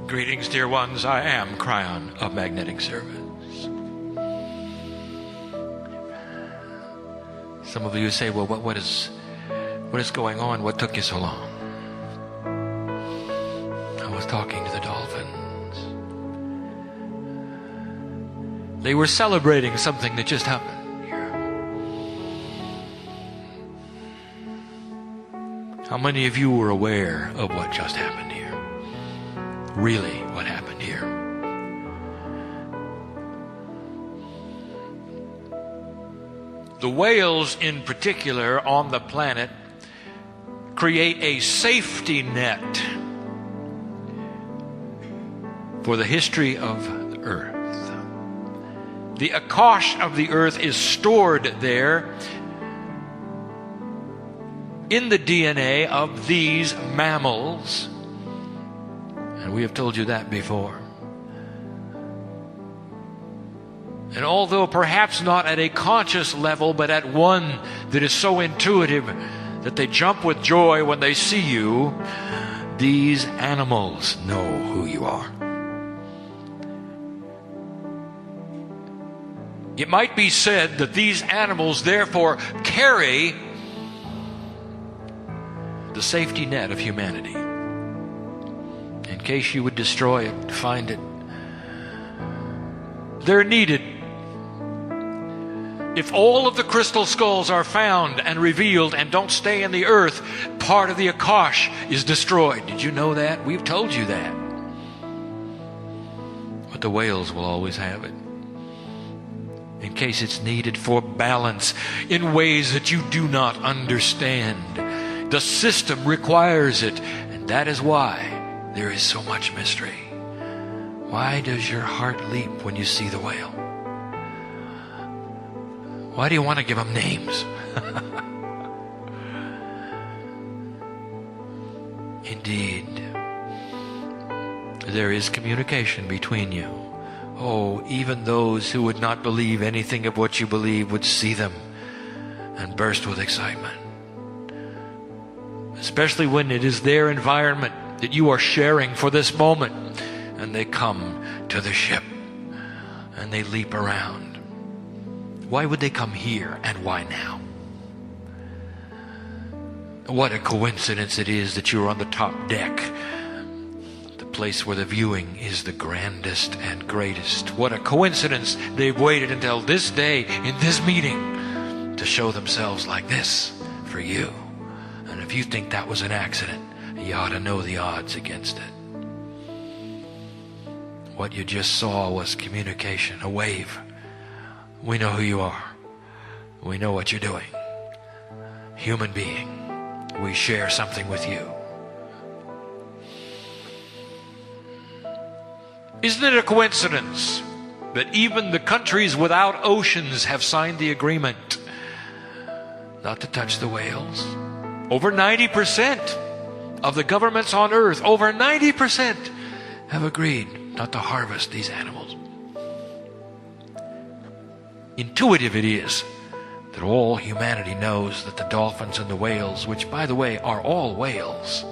Greetings, dear ones. I am Kryon of Magnetic Service. Some of you say, well, what is going on? What took you so long? I was talking to the dolphins. They were celebrating something that just happened here. How many of you were aware of what just happened here? Really, what happened here? The whales in particular on the planet create a safety net for the history of the earth. The kesh of the earth is stored there in the DNA of these mammals. And we have told you that before. And although perhaps not at a conscious level, but at one that is so intuitive that they jump with joy when they see you, these animals know who you are. It might be said that these animals therefore carry the safety net of humanity. In case you would destroy it, find it. They're needed. If all of the crystal skulls are found and revealed and don't stay in the earth, part of the kesh is destroyed. Did you know that? We've told you that. But the whales will always have it, in case it's needed for balance in ways that you do not understand. The system requires it, and that is why there is so much mystery. Why does your heart leap when you see the whale? Why do you want to give them names? Indeed, there is communication between you. Oh, even those who would not believe anything of what you believe would see them and burst with excitement. Especially when it is their environment that you are sharing for this moment, and they come to the ship and they leap around. Why would they come here, and why now? What a coincidence it is that you're on the top deck, the place where the viewing is the grandest and greatest. What a coincidence they've waited until this day in this meeting to show themselves like this for you. And if you think that was an accident, you ought to know the odds against it. What you just saw was communication, a wave. We know who you are. We know what you're doing. Human being, we share something with you. Isn't it a coincidence that even the countries without oceans have signed the agreement not to touch the whales? Over 90% of the governments on earth, over 90% have agreed not to harvest these animals. Intuitive it is that all humanity knows that the dolphins and the whales, which by the way are all whales,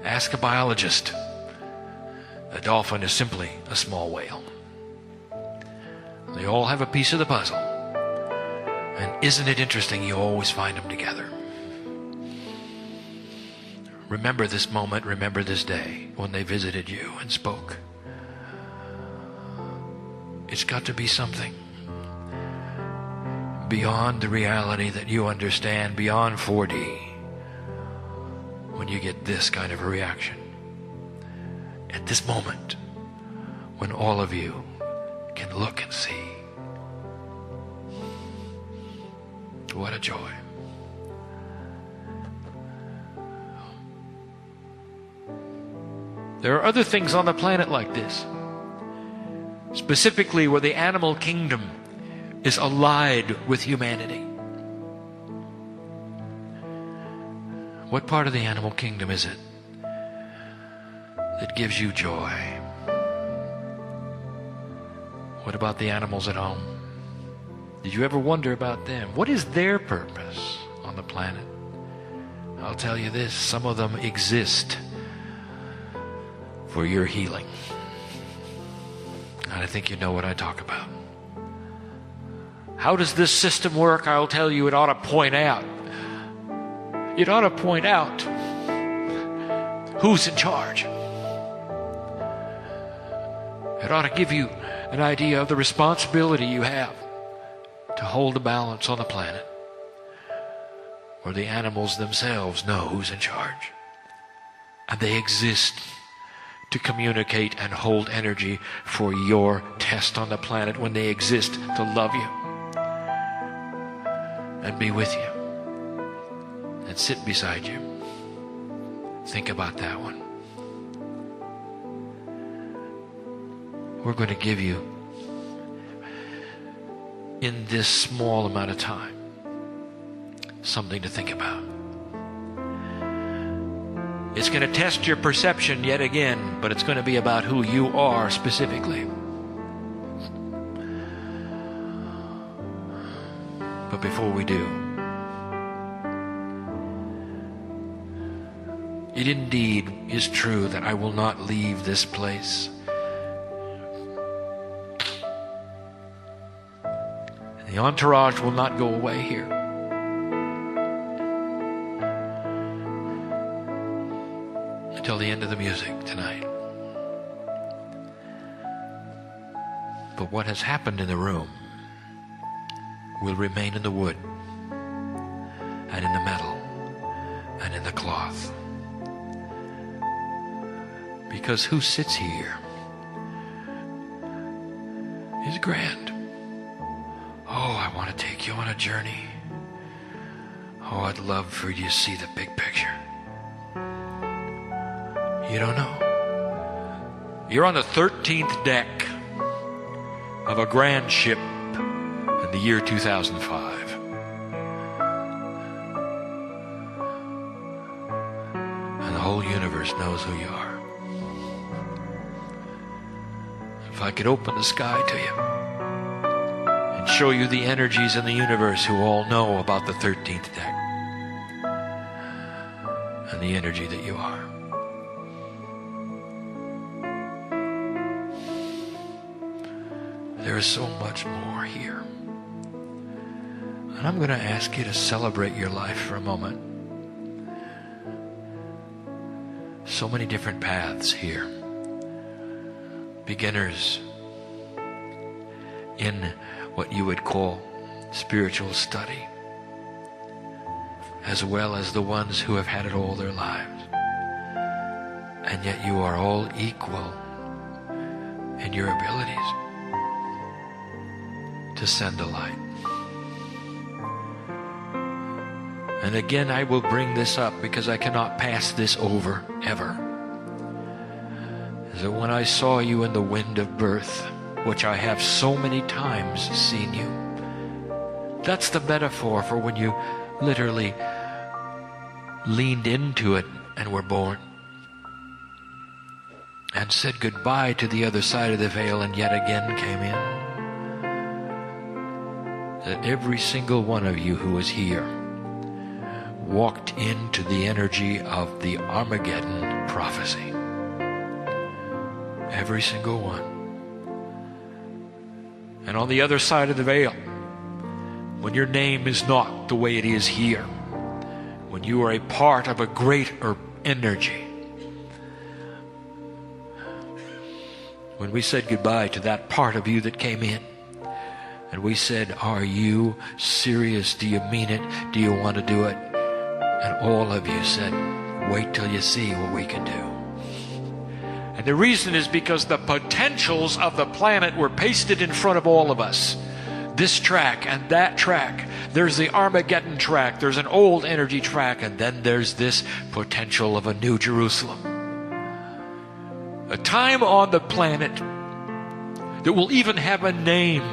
ask a biologist. A dolphin is simply a small whale. They all have a piece of the puzzle. And isn't it interesting, you always find them together. Remember this moment, remember this day when they visited you and spoke. It's got to be something beyond the reality that you understand, beyond 4D, when you get this kind of a reaction. At this moment, when all of you can look and see. What a joy. There are other things on the planet like this, specifically where the animal kingdom is allied with humanity. What part of the animal kingdom is it that gives you joy? What about the animals at home? Did you ever wonder about them? What is their purpose on the planet? I'll tell you this, some of them exist for your healing. And I think you know what I talk about. How does this system work? I'll tell you, it ought to point out. It ought to point out who's in charge. It ought to give you an idea of the responsibility you have to hold the balance on the planet, where the animals themselves know who's in charge. And they exist to communicate and hold energy for your test on the planet, when they exist to love you and be with you and sit beside you. Think about that one. We're going to give you, in this small amount of time, something to think about. It's going to test your perception yet again, but it's going to be about who you are specifically. But before we do, it indeed is true that I will not leave this place. And the entourage will not go away here. Until the end of the music tonight. But what has happened in the room will remain in the wood and in the metal and in the cloth. Because who sits here is grand. Oh, I want to take you on a journey. Oh, I'd love for you to see the big picture. You don't know. You're on the 13th deck of a grand ship in the year 2005. And the whole universe knows who you are. If I could open the sky to you and show you the energies in the universe who all know about the 13th deck and the energy that you are. There is so much more here. And I'm going to ask you to celebrate your life for a moment. So many different paths here. Beginners in what you would call spiritual study, as well as the ones who have had it all their lives. And yet you are all equal in your abilities to send a light. And again, I will bring this up because I cannot pass this over ever. Is that when I saw you in the wind of birth, which I have so many times seen you, that's the metaphor for when you literally leaned into it and were born, and said goodbye to the other side of the veil and yet again came in. That every single one of you who is here walked into the energy of the Armageddon prophecy. Every single one. And on the other side of the veil, when your name is not the way it is here, when you are a part of a greater energy, when we said goodbye to that part of you that came in, and we said, are you serious? Do you mean it? Do you want to do it? And all of you said, wait till you see what we can do. And the reason is because the potentials of the planet were pasted in front of all of us. This track and that track. There's the Armageddon track. There's an old energy track. And then there's this potential of a new Jerusalem. A time on the planet that will even have a name.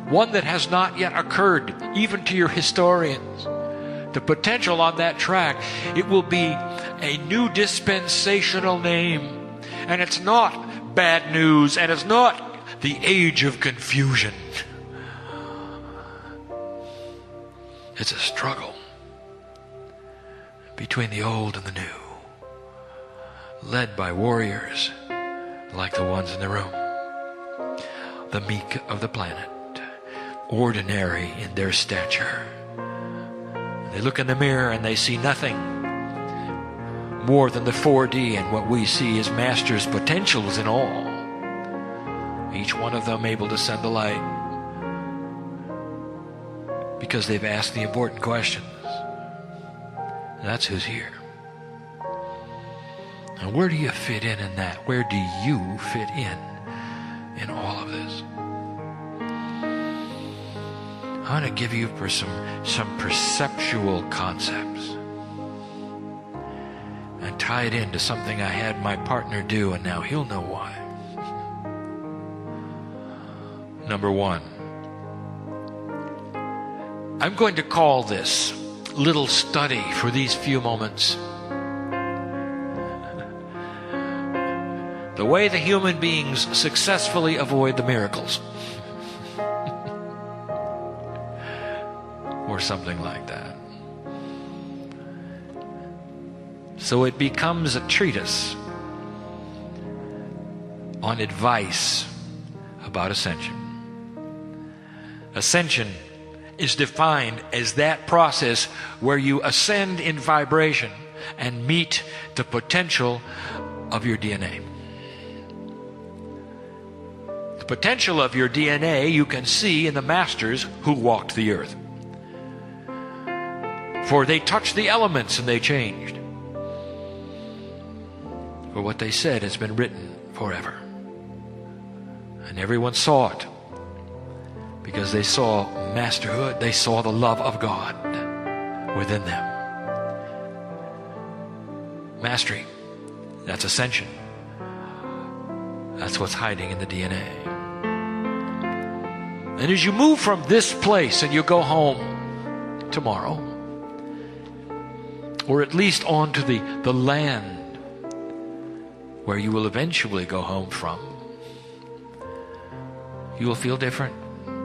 One that has not yet occurred, even to your historians. The potential on that track, it will be a new dispensational name. And it's not bad news, and it's not the age of confusion. It's a struggle between the old and the new. led by warriors like the ones in the room. The meek of the planet, ordinary in their stature. They look in the mirror and they see nothing more than the 4D, and what we see is Master's potentials in all. Each one of them able to send the light because they've asked the important questions. That's who's here. And where do you fit in that? Where do you fit in all of this? I want to give you some perceptual concepts and tie it into something I had my partner do, and now he'll know why. Number one, I'm going to call this little study for these few moments the way the human beings successfully avoid the miracles. Or something like that. So it becomes a treatise on advice about ascension. Ascension is defined as that process where you ascend in vibration and meet the potential of your DNA. The potential of your DNA you can see in the masters who walked the earth. For they touched the elements and they changed. For what they said has been written forever. And everyone saw it because they saw masterhood. They saw the love of God within them. Mastery, that's ascension. That's what's hiding in the DNA. And as you move from this place and you go home tomorrow, or at least onto the land where you will eventually go home from, you will feel different.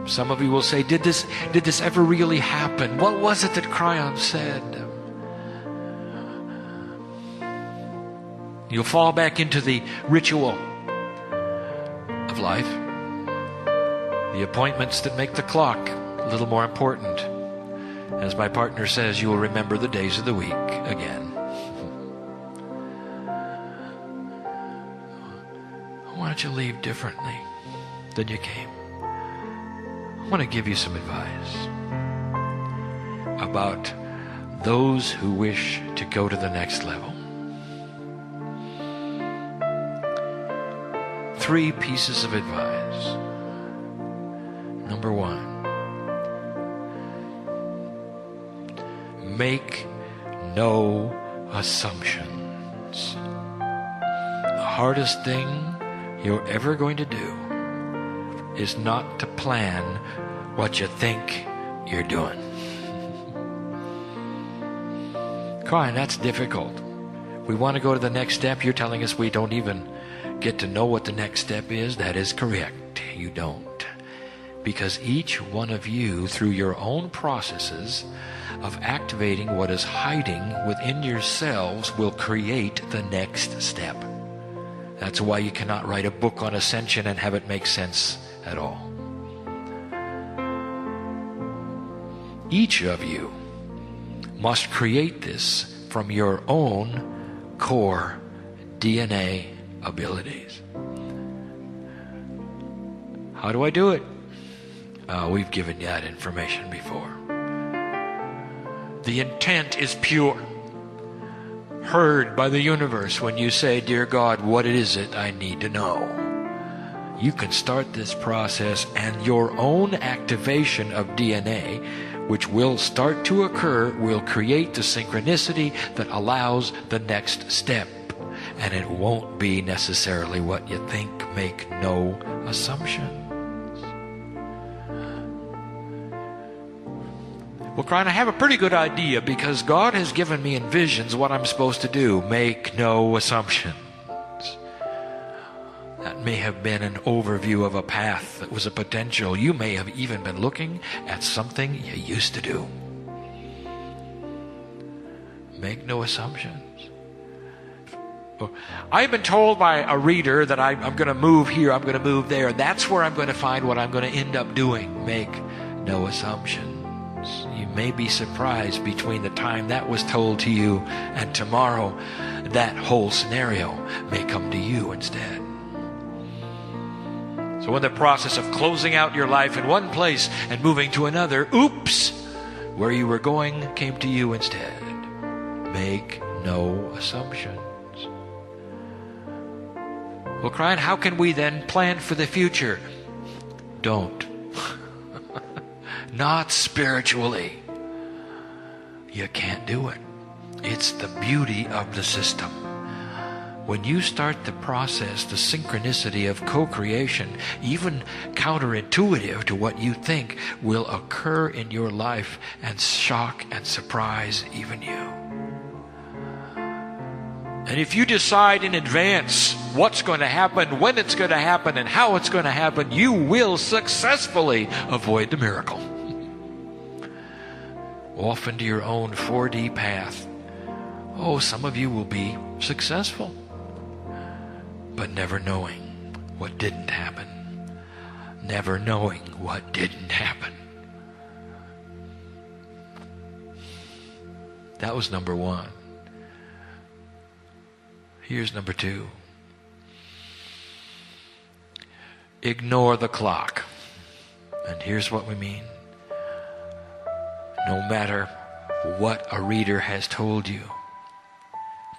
Some of you will say, did this ever really happen? What was it that Kryon said? You'll fall back into the ritual of life, the appointments that make the clock a little more important. As my partner says, you will remember the days of the week again. Why don't you leave differently than you came? I want to give you some advice about those who wish to go to the next level. 3 pieces of advice. Number 1. Make no assumptions. The hardest thing you're ever going to do is not to plan what you think you're doing. Kryon, that's difficult. We want to go to the next step. You're telling us we don't even get to know what the next step is? That is correct. You don't. Because each one of you, through your own processes of activating what is hiding within yourselves, will create the next step. That's why you cannot write a book on ascension and have it make sense at all. Each of you must create this from your own core DNA abilities. How do I do it? We've given you that information before. The intent is pure. Heard by the universe when you say, "Dear God, what is it I need to know?" You can start this process, and your own activation of DNA, which will start to occur, will create the synchronicity that allows the next step. And it won't be necessarily what you think. Make no assumptions. Well, Kryon, I have a pretty good idea because God has given me in visions what I'm supposed to do. Make no assumptions. That may have been an overview of a path that was a potential. You may have even been looking at something you used to do. Make no assumptions. I've been told by a reader that I'm going to move here, I'm going to move there. That's where I'm going to find what I'm going to end up doing. Make no assumptions. You may be surprised between the time that was told to you and tomorrow, that whole scenario may come to you instead. So in the process of closing out your life in one place and moving to another, oops, where you were going came to you instead. Make no assumptions. Well, Kryon, how can we then plan for the future? Don't. Not spiritually. You can't do it. It's the beauty of the system. When you start the process, the synchronicity of co-creation, even counterintuitive to what you think, will occur in your life and shock and surprise even you. And if you decide in advance what's going to happen, when it's going to happen, and how it's going to happen, you will successfully avoid the miracle. Off into your own 4D path. Oh, some of you will be successful, but never knowing what didn't happen. Never knowing what didn't happen. That was number one. Here's number two. Ignore the clock. And here's what we mean. No matter what a reader has told you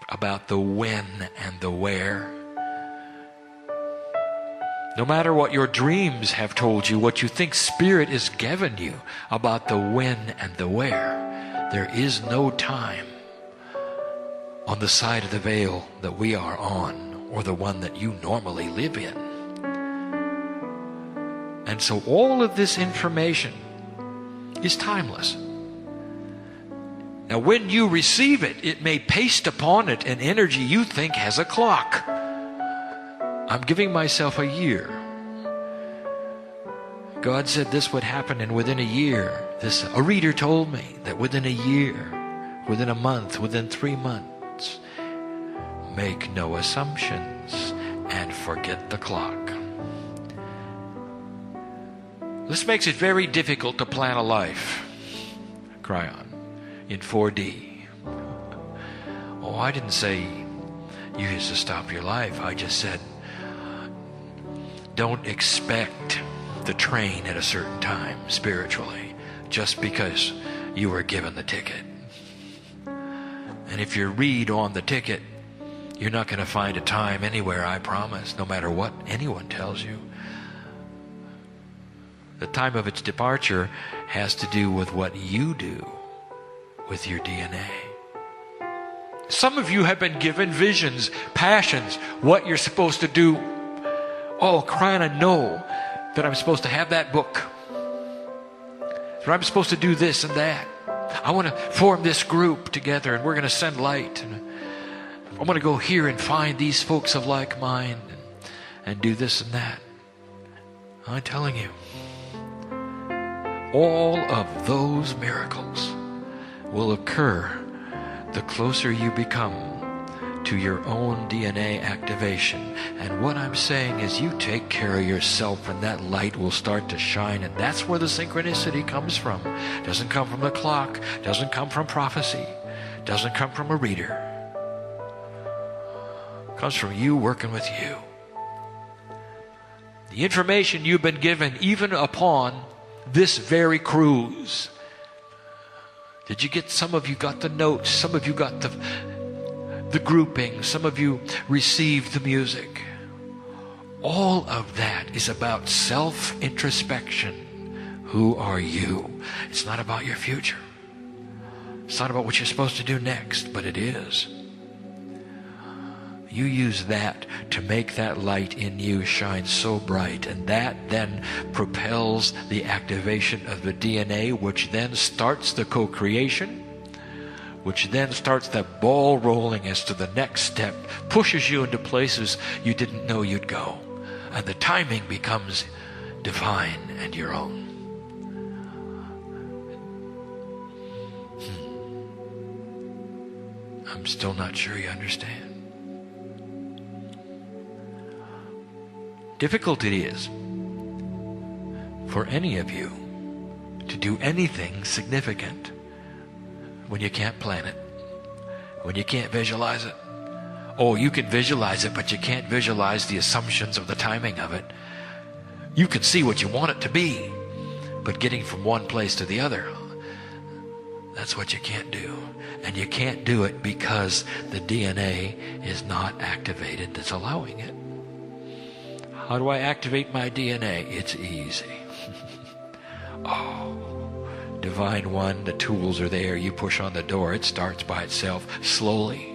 about the when and the where, no matter what your dreams have told you, what you think Spirit has given you about the when and the where, there is no time on the side of the veil that we are on, or the one that you normally live in. And so all of this information is timeless. Now when you receive it, it may paste upon it an energy you think has a clock. I'm giving myself a year. God said this would happen, and within a year, a reader told me that within a year, within a month, within 3 months, make no assumptions and forget the clock. This makes it very difficult to plan a life, Kryon, in 4D. Oh, I didn't say you used to stop your life. I just said, don't expect the train at a certain time spiritually just because you were given the ticket. And if you read on the ticket, you're not going to find a time anywhere, I promise, no matter what anyone tells you. The time of its departure has to do with what you do with your DNA. Some of you have been given visions, passions, what you're supposed to do. Oh, Kryon, I know that I'm supposed to have that book. That I'm supposed to do this and that. I want to form this group together, and we're going to send light. And I'm going to go here and find these folks of like mind and do this and that. I'm telling you, all of those miracles will occur the closer you become to your own DNA activation. And what I'm saying is, you take care of yourself and that light will start to shine. And that's where the synchronicity comes from. It doesn't come from the clock, doesn't come from prophecy, doesn't come from a reader. It comes from you working with you. The information you've been given even upon this very cruise. Did you get, some of you got the notes, some of you got the grouping, some of you received the music. All of that is about self-introspection. Who are you? It's not about your future. It's not about what you're supposed to do next, but it is. You use that to make that light in you shine so bright, and that then propels the activation of the DNA, which then starts the co-creation, which then starts that ball rolling as to the next step, pushes you into places you didn't know you'd go, and the timing becomes divine and your own. I'm still not sure you understand. difficult it is for any of you to do anything significant when you can't plan it, when you can't visualize it. Oh, you can visualize it, but you can't visualize the assumptions of the timing of it. You can see what you want it to be, but getting from one place to the other, that's what you can't do. And you can't do it because the DNA is not activated that's allowing it. How do I activate my DNA? It's easy. Oh, Divine One, the tools are there. You push on the door. It starts by itself, slowly.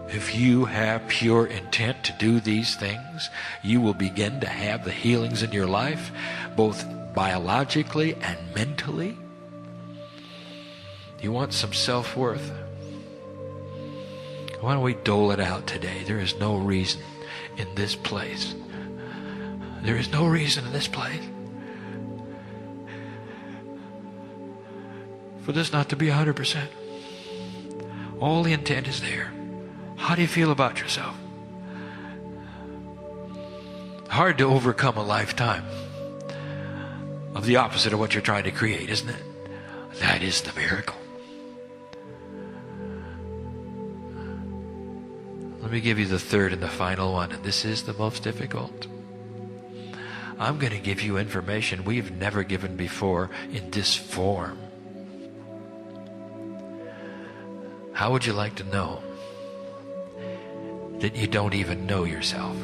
If you have pure intent to do these things, you will begin to have the healings in your life, both biologically and mentally. You want some self-worth? Why don't we dole it out today? There is no reason in this place. There is no reason in this place for this not to be 100%. All the intent is there. How do you feel about yourself? Hard to overcome a lifetime of the opposite of what you're trying to create, isn't it? That is the miracle. Let me give you the third and the final one, and this is the most difficult. I'm going to give you information we've never given before in this form. How would you like to know that you don't even know yourself?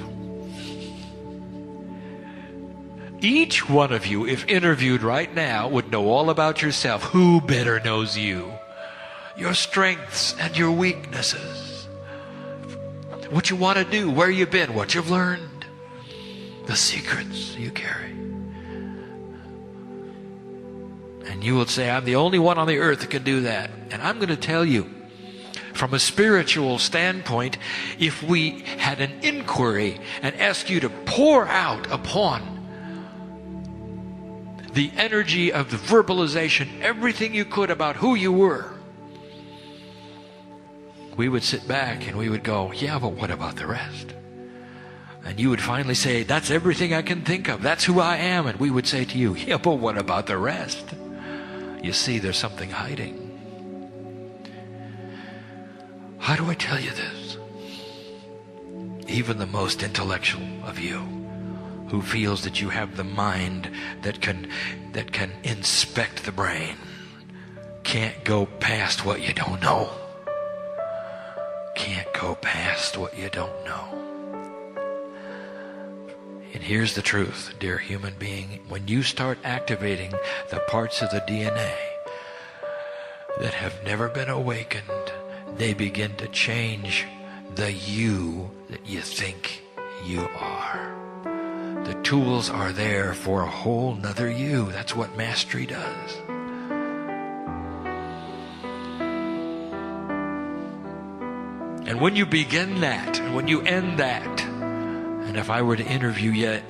Each one of you, if interviewed right now, would know all about yourself. Who better knows you? Your strengths and your weaknesses. What you want to do, where you've been, what you've learned. The secrets you carry. And you will say, I'm the only one on the earth that can do that. And I'm going to tell you, from a spiritual standpoint, if we had an inquiry and asked you to pour out upon the energy of the verbalization everything you could about who you were, we would sit back and we would go, yeah, but what about the rest? And you would finally say, that's everything I can think of. That's who I am. And we would say to you, yeah, but what about the rest? You see, there's something hiding. How do I tell you this? Even the most intellectual of you, who feels that you have the mind that can inspect the brain, can't go past what you don't know. Can't go past what you don't know. And here's the truth, dear human being. When you start activating the parts of the DNA that have never been awakened, they begin to change the you that you think you are. The tools are there for a whole nother you. That's what mastery does. And when you begin that, and when you end that, and if I were to interview yet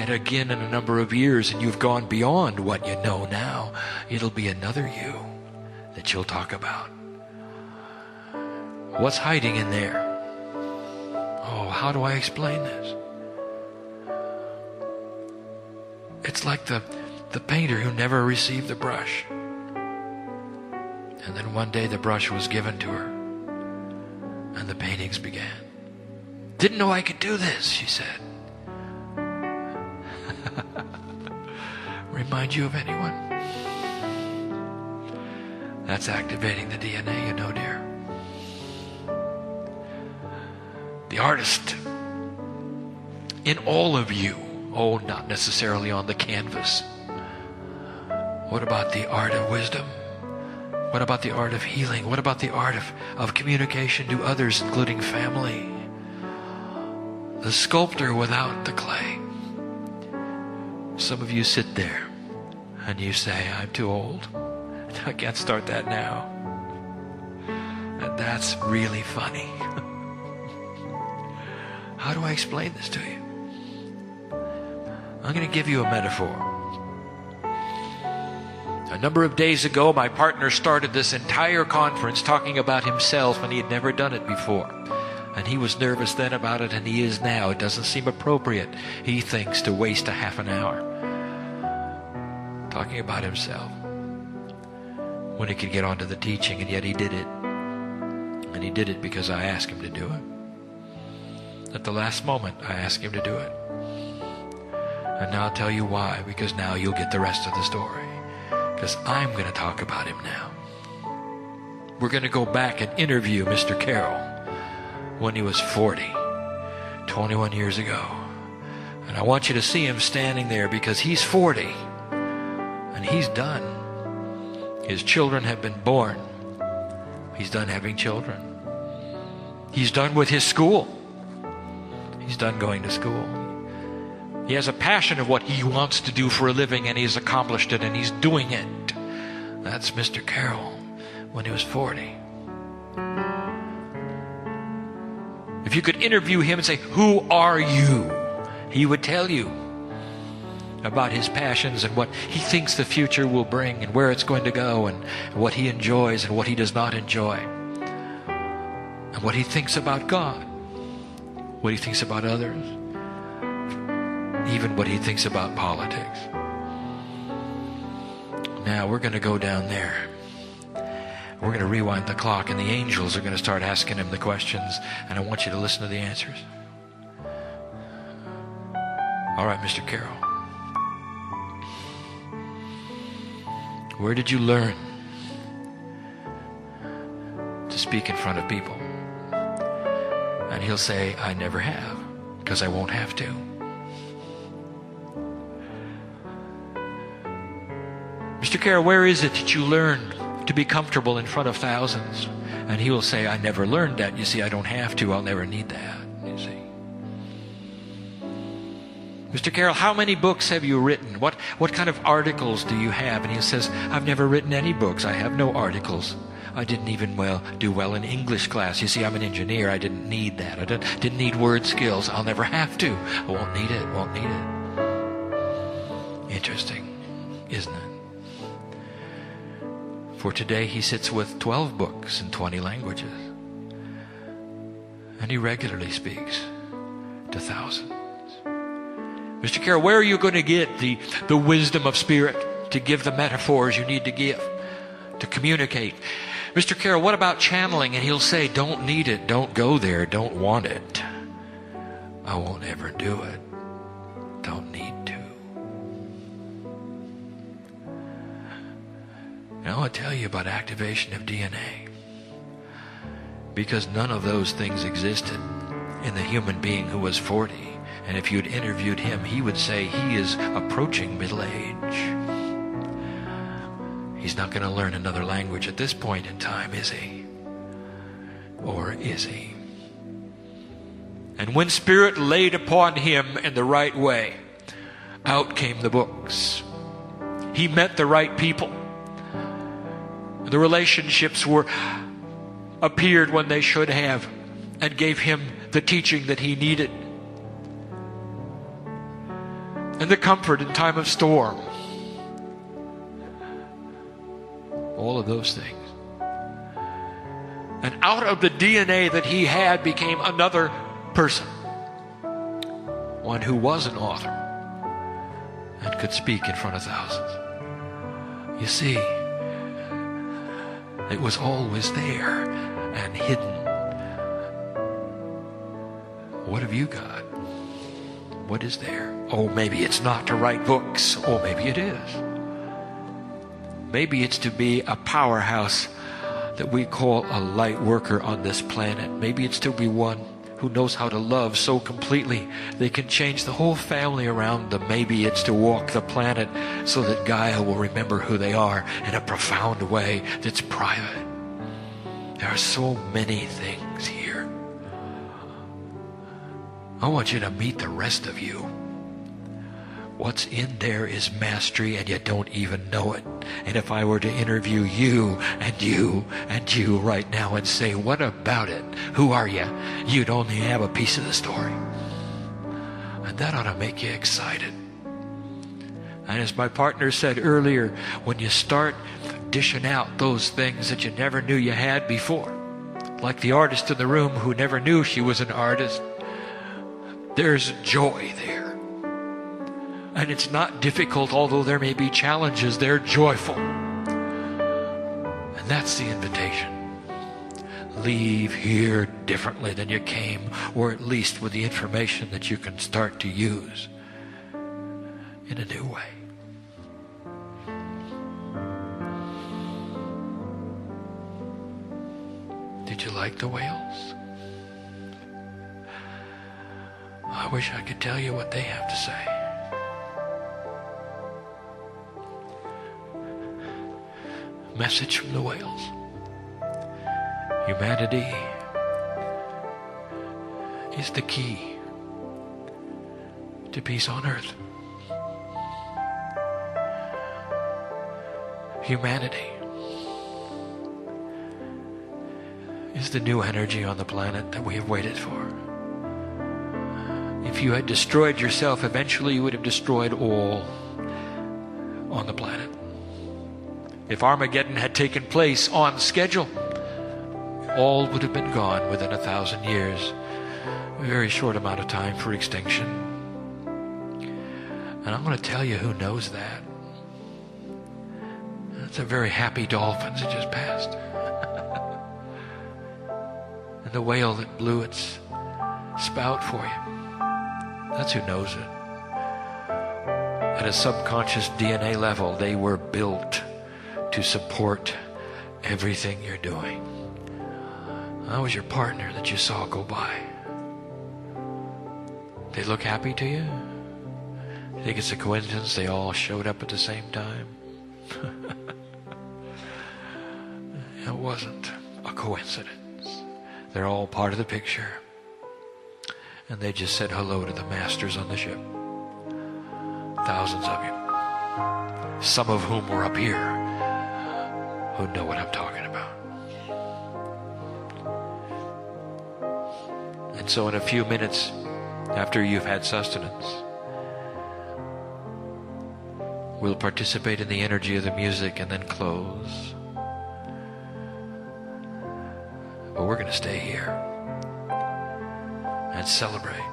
again in a number of years, and you've gone beyond what you know now, it'll be another you that you'll talk about. What's hiding in there? Oh, how do I explain this? It's like the painter who never received the brush. And then one day the brush was given to her, and the paintings began. Didn't know I could do this, she said. Remind you of anyone? That's activating the DNA, you know, dear. The artist in all of you. Oh, not necessarily on the canvas. What about the art of wisdom? What about the art of healing? What about the art of communication to others, including family? The sculptor without the clay. Some of you sit there and you say, I'm too old. I can't start that now. And that's really funny. How do I explain this to you? I'm going to give you a metaphor. A number of days ago, my partner started this entire conference talking about himself, and he had never done it before. And he was nervous then about it, and he is now. It doesn't seem appropriate, he thinks, to waste a half an hour talking about himself when he could get on to the teaching, and yet he did it. And he did it because I asked him to do it. At the last moment, I asked him to do it. And now I'll tell you why, because now you'll get the rest of the story. Because I'm going to talk about him now. We're going to go back and interview Mr. Carroll when he was 40, 21 years ago. And I want you to see him standing there because he's 40 and he's done. His children have been born. He's done having children. He's done with his school. He's done going to school. He has a passion of what he wants to do for a living, and he's accomplished it, and he's doing it. That's Mr. Carroll when he was 40. If you could interview him and say, "Who are you?" he would tell you about his passions and what he thinks the future will bring and where it's going to go and what he enjoys and what he does not enjoy and what he thinks about God, what he thinks about others, even what he thinks about politics. Now we're going to go down there. We're going to rewind the clock, and the angels are going to start asking him the questions, and I want you to listen to the answers. All right, Mr. Carroll. Where did you learn to speak in front of people? And he'll say, "I never have, because I won't have to." Mr. Carroll, where is it that you learned to be comfortable in front of thousands? And he will say, "I never learned that. You see, I don't have to. I'll never need that." You see. Mr. Carroll, how many books have you written? What kind of articles do you have? And he says, "I've never written any books. I have no articles. I didn't even do well in English class. You see, I'm an engineer. I didn't need that. I didn't need word skills. I'll never have to. I won't need it. Won't need it." Interesting, isn't it? For today, he sits with 12 books in 20 languages. And he regularly speaks to thousands. Mr. Carroll, where are you going to get the wisdom of spirit to give the metaphors you need to give, to communicate? Mr. Carroll, what about channeling? And he'll say, "Don't need it, don't go there, don't want it. I won't ever do it. Don't need to." Now I'll tell you about activation of DNA. Because none of those things existed in the human being who was 40. And if you'd interviewed him, he would say he is approaching middle age. He's not going to learn another language at this point in time, is he? Or is he? And when Spirit laid upon him in the right way, out came the books. He met the right people. The relationships appeared when they should have, and gave him the teaching that he needed. And the comfort in time of storm. All of those things. And out of the DNA that he had became another person. One who was an author and could speak in front of thousands. You see, it was always there and hidden. What have you got? What is there? Oh, maybe it's not to write books. Oh, maybe it is. Maybe it's to be a powerhouse that we call a light worker on this planet. Maybe it's to be one who knows how to love so completely they can change the whole family around them. Maybe it's to walk the planet so that Gaia will remember who they are in a profound way that's private. There are so many things here. I want you to meet the rest of you. What's in there is mastery, and you don't even know it. And if I were to interview you and you and you right now and say, "What about it? Who are you?" you'd only have a piece of the story. And that ought to make you excited. And as my partner said earlier, when you start dishing out those things that you never knew you had before, like the artist in the room who never knew she was an artist, there's joy there. And it's not difficult, although there may be challenges, they're joyful. And that's the invitation. Leave here differently than you came, or at least with the information that you can start to use in a new way. Did you like the whales? I wish I could tell you what they have to say. Message from the whales. Humanity is the key to peace on earth. Humanity is the new energy on the planet that we have waited for. If you had destroyed yourself, eventually you would have destroyed all on the planet. If Armageddon had taken place on schedule, all would have been gone within 1,000 years. A very short amount of time for extinction. And I'm going to tell you who knows that. It's a very happy dolphins that just passed. And the whale that blew its spout for you. That's who knows it. At a subconscious DNA level, they were built to support everything you're doing. That was your partner that you saw go by. They look happy to you? You think it's a coincidence they all showed up at the same time? It wasn't a coincidence. They're all part of the picture. And they just said hello to the masters on the ship. Thousands of you. Some of whom were up here who know what I'm talking about. And so in a few minutes after you've had sustenance, we'll participate in the energy of the music and then close. But we're going to stay here and celebrate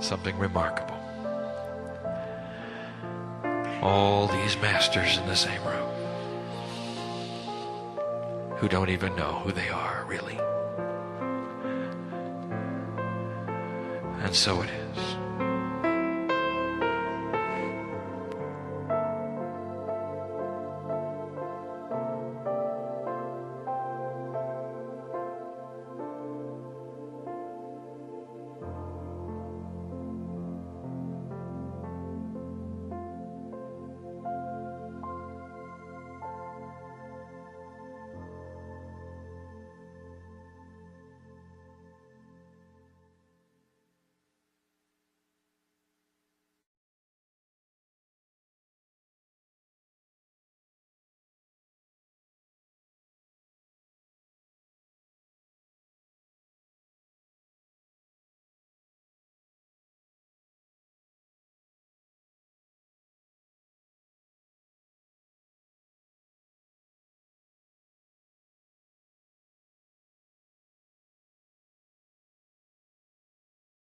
something remarkable. All these masters in the same room who don't even know who they are, really. And so it is.